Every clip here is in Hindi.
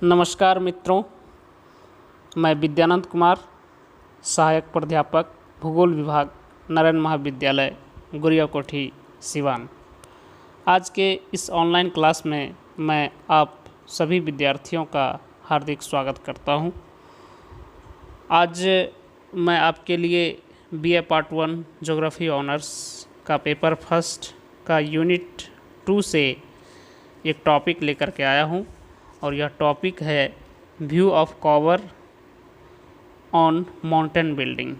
नमस्कार मित्रों, मैं विद्यानंद कुमार, सहायक प्राध्यापक भूगोल विभाग, नारायण महाविद्यालय, गुड़िया कोठी, सिवान। आज के इस ऑनलाइन क्लास में मैं आप सभी विद्यार्थियों का हार्दिक स्वागत करता हूं। आज मैं आपके लिए बीए पार्ट 1 ज्योग्राफी ऑनर्स का पेपर फर्स्ट का यूनिट 2 से एक टॉपिक लेकर के आया हूं और यह टॉपिक है view of cover on mountain building,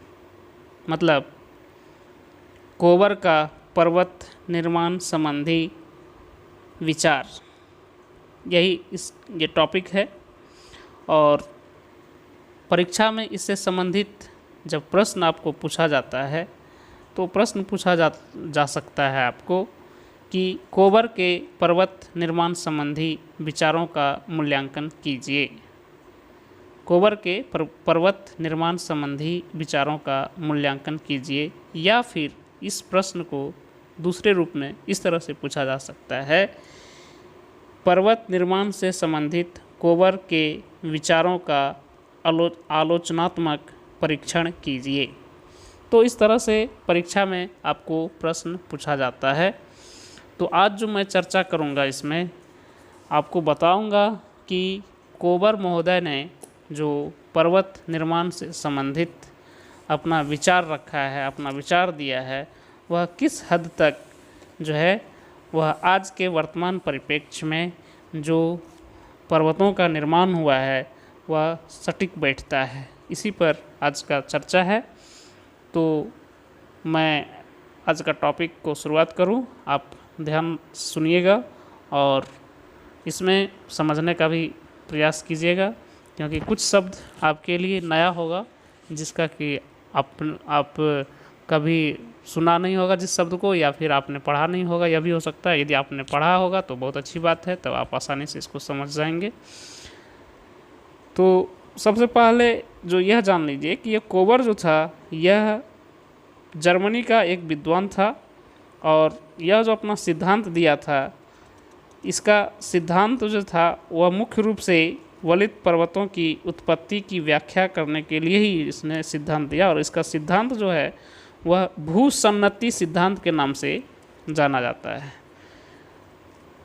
मतलब कोवर का पर्वत निर्माण संबंधी विचार। ये टॉपिक है और परीक्षा में इससे संबंधित जब प्रश्न आपको पूछा जाता है तो प्रश्न पूछा जा सकता है आपको कि कोवर के पर्वत निर्माण संबंधी विचारों का मूल्यांकन कीजिए। कोवर के पर्वत निर्माण संबंधी विचारों का मूल्यांकन कीजिए, या फिर इस प्रश्न को दूसरे रूप में इस तरह से पूछा जा सकता है, पर्वत निर्माण से संबंधित कोवर के विचारों का आलोचनात्मक परीक्षण कीजिए। तो इस तरह से परीक्षा में आपको प्रश्न पूछा जाता है। तो आज जो मैं चर्चा करूंगा, इसमें आपको बताऊंगा कि कोवर महोदय ने जो पर्वत निर्माण से संबंधित अपना विचार रखा है, अपना विचार दिया है, वह किस हद तक जो है वह आज के वर्तमान परिप्रेक्ष्य में जो पर्वतों का निर्माण हुआ है वह सटीक बैठता है। इसी पर आज का चर्चा है। तो मैं आज का टॉपिक को शुरुआत करूं, आप ध्यान सुनिएगा और इसमें समझने का भी प्रयास कीजिएगा, क्योंकि कुछ शब्द आपके लिए नया होगा जिसका कि आप कभी सुना नहीं होगा जिस शब्द को, या फिर आपने पढ़ा नहीं होगा, यह भी हो सकता है। यदि आपने पढ़ा होगा तो बहुत अच्छी बात है, तब आप आसानी से इसको समझ जाएंगे। तो सबसे पहले जो यह जान लीजिए कि यह कोवर जो था यह जर्मनी का एक विद्वान था और यह जो अपना सिद्धांत दिया था, इसका सिद्धांत जो था वह मुख्य रूप से वलित पर्वतों की उत्पत्ति की व्याख्या करने के लिए ही इसने सिद्धांत दिया, और इसका सिद्धांत जो है वह भूसन्नति सिद्धांत के नाम से जाना जाता है।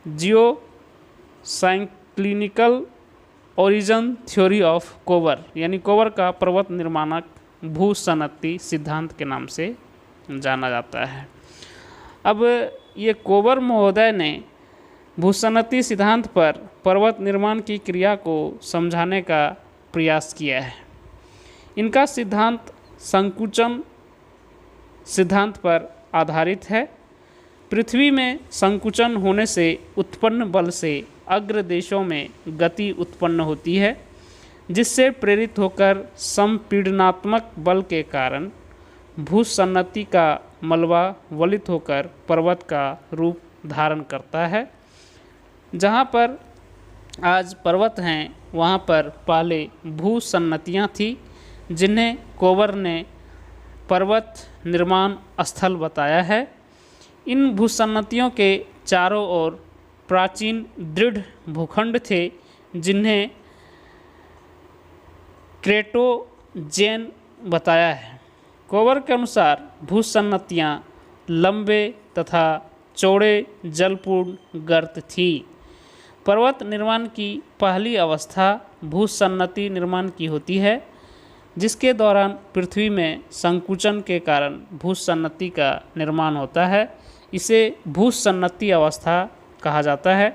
जियो साइक्लिनिकल ओरिजिन थ्योरी ऑफ कोवर, यानी कोवर का पर्वत निर्माणक भूसन्नति सिद्धांत के नाम से जाना जाता है। अब ये कोवर महोदय ने भूसन्नति सिद्धांत पर पर्वत निर्माण की क्रिया को समझाने का प्रयास किया है। इनका सिद्धांत संकुचन सिद्धांत पर आधारित है। पृथ्वी में संकुचन होने से उत्पन्न बल से अग्र देशों में गति उत्पन्न होती है, जिससे प्रेरित होकर संपीड़नात्मक बल के कारण भूसन्नति का मलबा वलित होकर पर्वत का रूप धारण करता है। जहाँ पर आज पर्वत हैं वहाँ पर पहले भूसन्नतियाँ थी, जिन्हें कोवर ने पर्वत निर्माण स्थल बताया है। इन भूसन्नतियों के चारों ओर प्राचीन दृढ़ भूखंड थे, जिन्हें क्रेटोजेन बताया है। कोवर के अनुसार भूसन्नतियाँ लंबे तथा चौड़े जलपूर्ण गर्त थी। पर्वत निर्माण की पहली अवस्था भूसन्नति निर्माण की होती है, जिसके दौरान पृथ्वी में संकुचन के कारण भूसन्नति का निर्माण होता है। इसे भूसन्नति अवस्था कहा जाता है।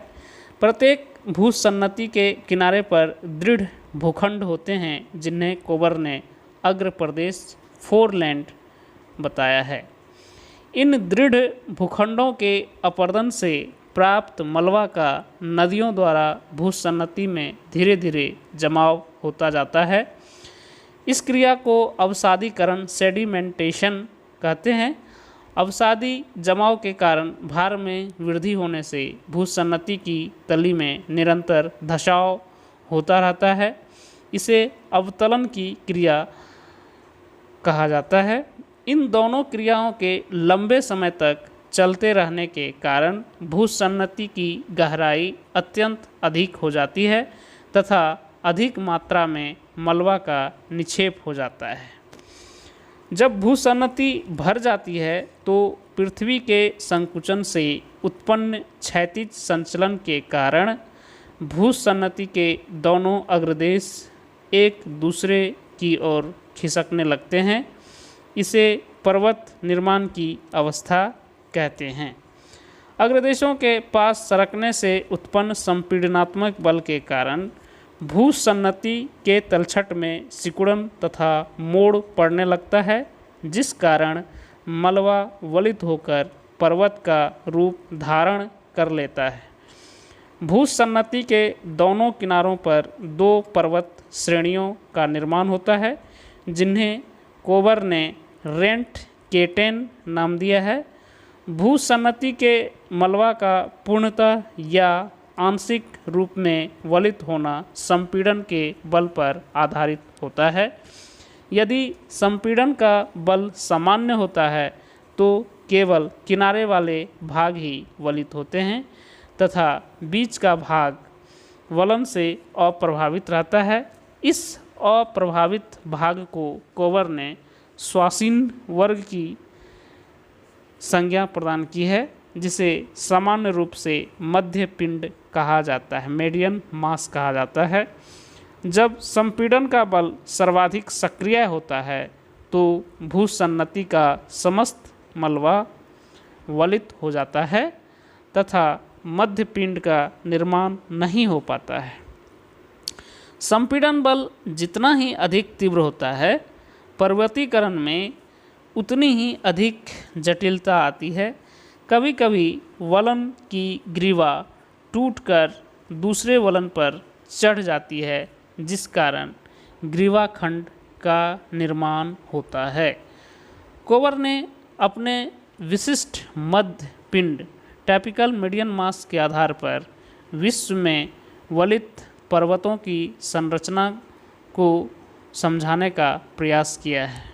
प्रत्येक भूसन्नति के किनारे पर दृढ़ भूखंड होते हैं, जिन्हें कोवर ने अग्र प्रदेश फोरलैंड बताया है। इन दृढ़ भूखंडों के अपरदन से प्राप्त मलबा का नदियों द्वारा भूसन्नति में धीरे धीरे जमाव होता जाता है। इस क्रिया को अवसादीकरण सेडिमेंटेशन कहते हैं। अवसादी जमाव के कारण भार में वृद्धि होने से भूसन्नति की तली में निरंतर धसाव होता रहता है। इसे अवतलन की क्रिया कहा जाता है। इन दोनों क्रियाओं के लंबे समय तक चलते रहने के कारण भूसन्नति की गहराई अत्यंत अधिक हो जाती है, तथा अधिक मात्रा में मलबा का निक्षेप हो जाता है। जब भूसन्नति भर जाती है तो पृथ्वी के संकुचन से उत्पन्न क्षैतिज संचलन के कारण भूसन्नति के दोनों अग्रदेश एक दूसरे की ओर खिसकने लगते हैं। इसे पर्वत निर्माण की अवस्था कहते हैं। अग्रदेशों के पास सरकने से उत्पन्न संपीड़नात्मक बल के कारण भूसन्नति के तलछट में सिकुड़न तथा मोड़ पड़ने लगता है, जिस कारण मलबा वलित होकर पर्वत का रूप धारण कर लेता है। भूसन्नति के दोनों किनारों पर दो पर्वत श्रेणियों का निर्माण होता है, जिन्हें कोबर ने रेंट केटेन नाम दिया है। भूसन्नति के मलबा का पूर्णतः या आंशिक रूप में वलित होना संपीड़न के बल पर आधारित होता है। यदि संपीड़न का बल सामान्य होता है तो केवल किनारे वाले भाग ही वलित होते हैं तथा बीच का भाग वलन से अप्रभावित रहता है। इस अप्रभावित भाग को कोबर ने स्वासीन वर्ग की संज्ञा प्रदान की है, जिसे सामान्य रूप से मध्य पिंड कहा जाता है, मेडियन मास कहा जाता है। जब संपीड़न का बल सर्वाधिक सक्रिय होता है तो भूसन्नति का समस्त मलबा वलित हो जाता है तथा मध्य पिंड का निर्माण नहीं हो पाता है। संपीड़न बल जितना ही अधिक तीव्र होता है, पर्वतीकरण में उतनी ही अधिक जटिलता आती है। कभी कभी वलन की ग्रीवा टूटकर दूसरे वलन पर चढ़ जाती है, जिस कारण ग्रीवा खंड का निर्माण होता है। कोबर ने अपने विशिष्ट मध्य पिंड टाइपिकल मीडियन मास के आधार पर विश्व में वलित पर्वतों की संरचना को समझाने का प्रयास किया है।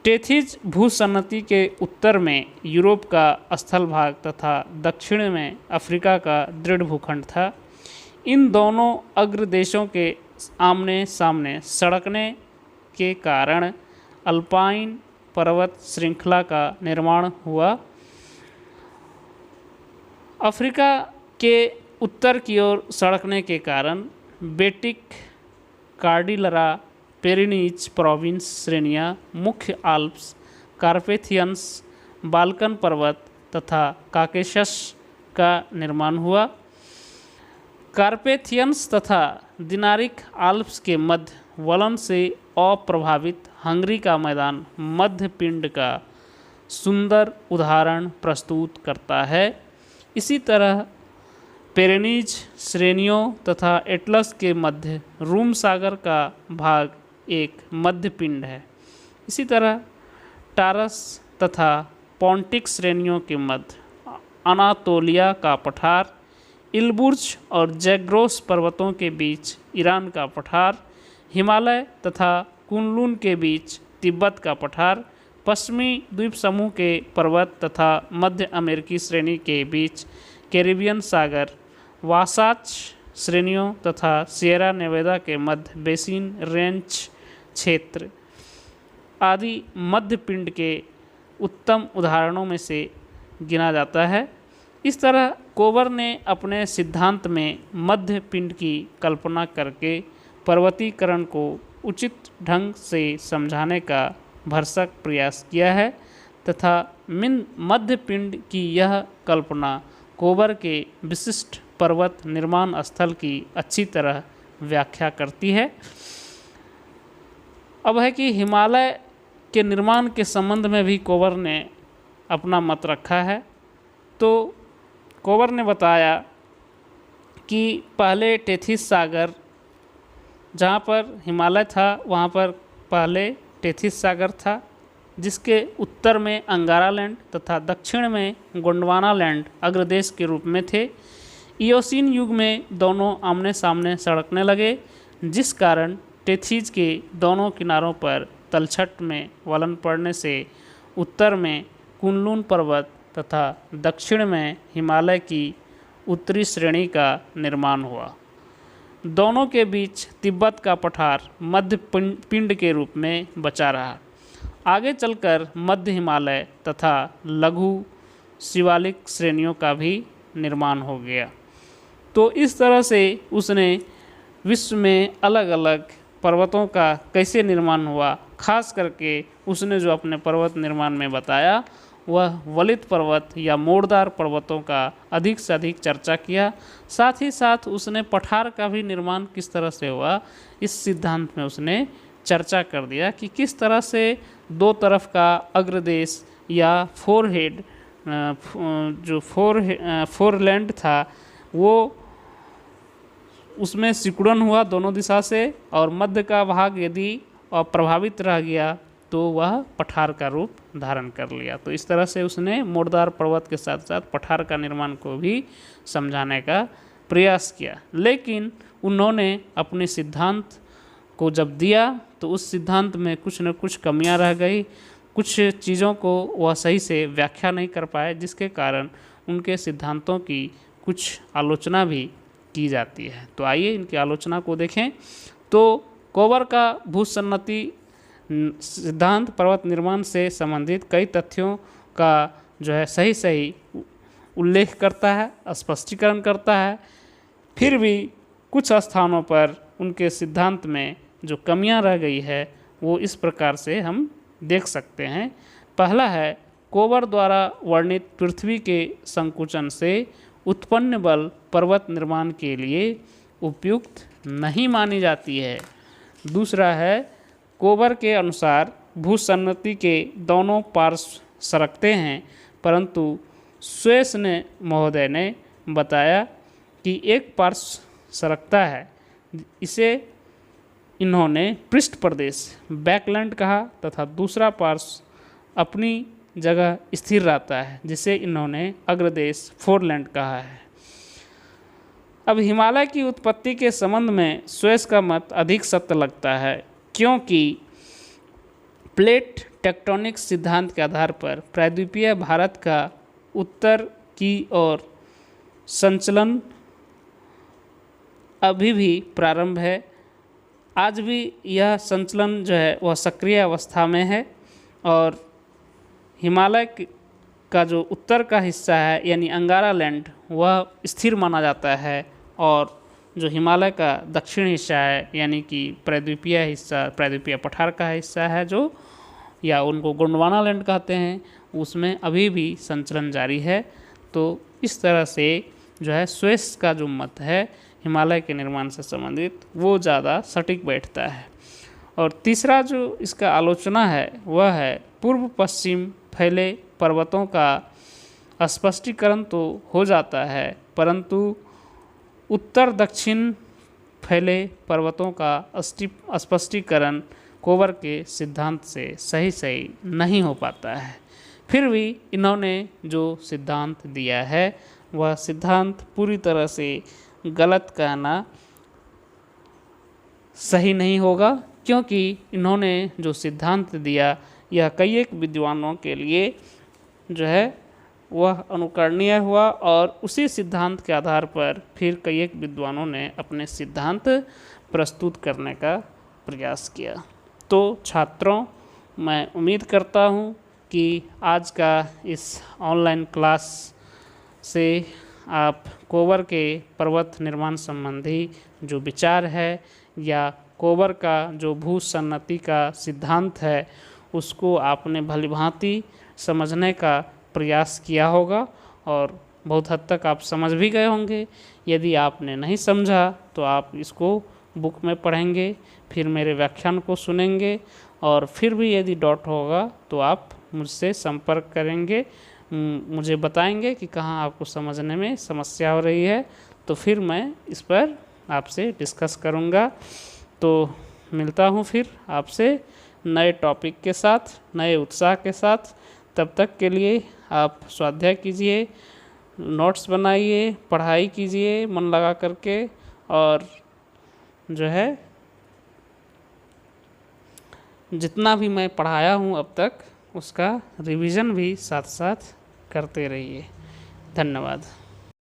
टेथिज भूसन्नति के उत्तर में यूरोप का स्थल भाग तथा दक्षिण में अफ्रीका का दृढ़ भूखंड था। इन दोनों अग्रदेशों के आमने सामने सड़कने के कारण अल्पाइन पर्वत श्रृंखला का निर्माण हुआ। अफ्रीका के उत्तर की ओर सड़कने के कारण बेटिक, कार्डिलरा, पेरिनीज प्रोविंस श्रेणियाँ, मुख्य आल्प्स, कार्पेथियंस, बाल्कन पर्वत तथा काकेशस का निर्माण हुआ। कार्पेथियंस तथा दिनारिक आल्प्स के मध्य वलन से अप्रभावित हंगरी का मैदान मध्य पिंड का सुंदर उदाहरण प्रस्तुत करता है। इसी तरह पेरेनीज श्रेणियों तथा एटलस के मध्य रूम सागर का भाग एक मध्य पिंड है। इसी तरह टारस तथा पॉन्टिक श्रेणियों के मध्य अनातोलिया का पठार, इलबुर्ज और जैग्रोस पर्वतों के बीच ईरान का पठार, हिमालय तथा कुनलुन के बीच तिब्बत का पठार, पश्चिमी द्वीप समूह के पर्वत तथा मध्य अमेरिकी श्रेणी के बीच कैरिबियन सागर, वासाच श्रेणियों तथा सिएरा नेवेदा के मध्य बेसिन रेंज क्षेत्र आदि मध्य पिंड के उत्तम उदाहरणों में से गिना जाता है। इस तरह कोबर ने अपने सिद्धांत में मध्य पिंड की कल्पना करके पर्वतीकरण को उचित ढंग से समझाने का भरसक प्रयास किया है तथा मध्य पिंड की यह कल्पना कोबर के विशिष्ट पर्वत निर्माण स्थल की अच्छी तरह व्याख्या करती है। अब है कि हिमालय के निर्माण के संबंध में भी कोबर ने अपना मत रखा है। तो कोबर ने बताया कि पहले टेथिस सागर, जहाँ पर हिमालय था वहाँ पर पहले टेथिस सागर था, जिसके उत्तर में अंगारा लैंड तथा दक्षिण में गोंडवाना लैंड अग्रदेश के रूप में थे। इयोसीन युग में दोनों आमने सामने सड़कने लगे, जिस कारण टेथिस के दोनों किनारों पर तलछट में वलन पड़ने से उत्तर में कुनलुन पर्वत तथा दक्षिण में हिमालय की उत्तरी श्रेणी का निर्माण हुआ। दोनों के बीच तिब्बत का पठार मध्य पिंड के रूप में बचा रहा। आगे चलकर मध्य हिमालय तथा लघु शिवालिक श्रेणियों का भी निर्माण हो गया। तो इस तरह से उसने विश्व में अलग अलग पर्वतों का कैसे निर्माण हुआ, खास करके उसने जो अपने पर्वत निर्माण में बताया वह वलित पर्वत या मोड़दार पर्वतों का अधिक से अधिक चर्चा किया। साथ ही साथ उसने पठार का भी निर्माण किस तरह से हुआ इस सिद्धांत में उसने चर्चा कर दिया कि किस तरह से दो तरफ का अग्रदेश या फोरहेड जो फोरलैंड था वो उसमें सिकुड़न हुआ दोनों दिशा से, और मध्य का भाग यदि अप्रभावित रह गया तो वह पठार का रूप धारण कर लिया। तो इस तरह से उसने मोड़दार पर्वत के साथ साथ पठार का निर्माण को भी समझाने का प्रयास किया। लेकिन उन्होंने अपने सिद्धांत को जब दिया तो उस सिद्धांत में कुछ न कुछ कमियां रह गई, कुछ चीज़ों को वह सही से व्याख्या नहीं कर पाए, जिसके कारण उनके सिद्धांतों की कुछ आलोचना भी की जाती है। तो आइए इनकी आलोचना को देखें। तो कोबर का भूसन्नति सिद्धांत पर्वत निर्माण से संबंधित कई तथ्यों का जो है सही उल्लेख करता है, स्पष्टीकरण करता है। फिर भी कुछ स्थानों पर उनके सिद्धांत में जो कमियां रह गई है वो इस प्रकार से हम देख सकते हैं। पहला है, कोबर द्वारा वर्णित पृथ्वी के संकुचन से उत्पन्न बल पर्वत निर्माण के लिए उपयुक्त नहीं मानी जाती है। दूसरा है, कोबर के अनुसार भूसन्नति के दोनों पार्श्व सरकते हैं, परंतु स्वेस ने महोदय ने बताया कि एक पार्श्व सरकता है। इसे इन्होंने पृष्ठ प्रदेश बैकलैंड कहा तथा दूसरा पार्श्व अपनी जगह स्थिर रहता है, जिसे इन्होंने अग्रदेश फोरलैंड कहा है। अब हिमालय की उत्पत्ति के संबंध में स्वेस का मत अधिक सत्य लगता है, क्योंकि प्लेट टेक्टोनिक सिद्धांत के आधार पर प्रायद्वीपीय भारत का उत्तर की ओर संचलन अभी भी प्रारंभ है। आज भी यह संचलन जो है वह सक्रिय अवस्था में है, और हिमालय का जो उत्तर का हिस्सा है यानी अंगारा लैंड वह स्थिर माना जाता है, और जो हिमालय का दक्षिण हिस्सा है यानी कि प्रायद्वीपीय हिस्सा, प्रायद्वीपीय पठार का हिस्सा है जो, या उनको गोंडवाना लैंड कहते हैं, उसमें अभी भी संचलन जारी है। तो इस तरह से जो है स्वेस का जो मत है हिमालय के निर्माण से संबंधित वो ज़्यादा सटीक बैठता है। और तीसरा जो इसका आलोचना है वह है पूर्व पश्चिम फैले पर्वतों का स्पष्टीकरण तो हो जाता है, परंतु उत्तर दक्षिण फैले पर्वतों का स्पष्टीकरण कोबर के सिद्धांत से सही नहीं हो पाता है। फिर भी इन्होंने जो सिद्धांत दिया है वह सिद्धांत पूरी तरह से गलत कहना सही नहीं होगा, क्योंकि इन्होंने जो सिद्धांत दिया यह कई एक विद्वानों के लिए जो है वह अनुकरणीय हुआ, और उसी सिद्धांत के आधार पर फिर कई एक विद्वानों ने अपने सिद्धांत प्रस्तुत करने का प्रयास किया। तो छात्रों, मैं उम्मीद करता हूँ कि आज का इस ऑनलाइन क्लास से आप कोबर के पर्वत निर्माण संबंधी जो विचार है या कोबर का जो भूसन्नति का सिद्धांत है उसको आपने भलीभांति समझने का प्रयास किया होगा, और बहुत हद तक आप समझ भी गए होंगे। यदि आपने नहीं समझा तो आप इसको बुक में पढ़ेंगे, फिर मेरे व्याख्यान को सुनेंगे, और फिर भी यदि डाउट होगा तो आप मुझसे संपर्क करेंगे, मुझे बताएंगे कि कहाँ आपको समझने में समस्या हो रही है, तो फिर मैं इस पर आपसे डिस्कस करूँगा। तो मिलता हूँ फिर आपसे नए टॉपिक के साथ, नए उत्साह के साथ। तब तक के लिए आप स्वाध्याय कीजिए, नोट्स बनाइए, पढ़ाई कीजिए मन लगा करके, और जो है जितना भी मैं पढ़ाया हूँ अब तक उसका रिवीजन भी साथ साथ करते रहिए। धन्यवाद।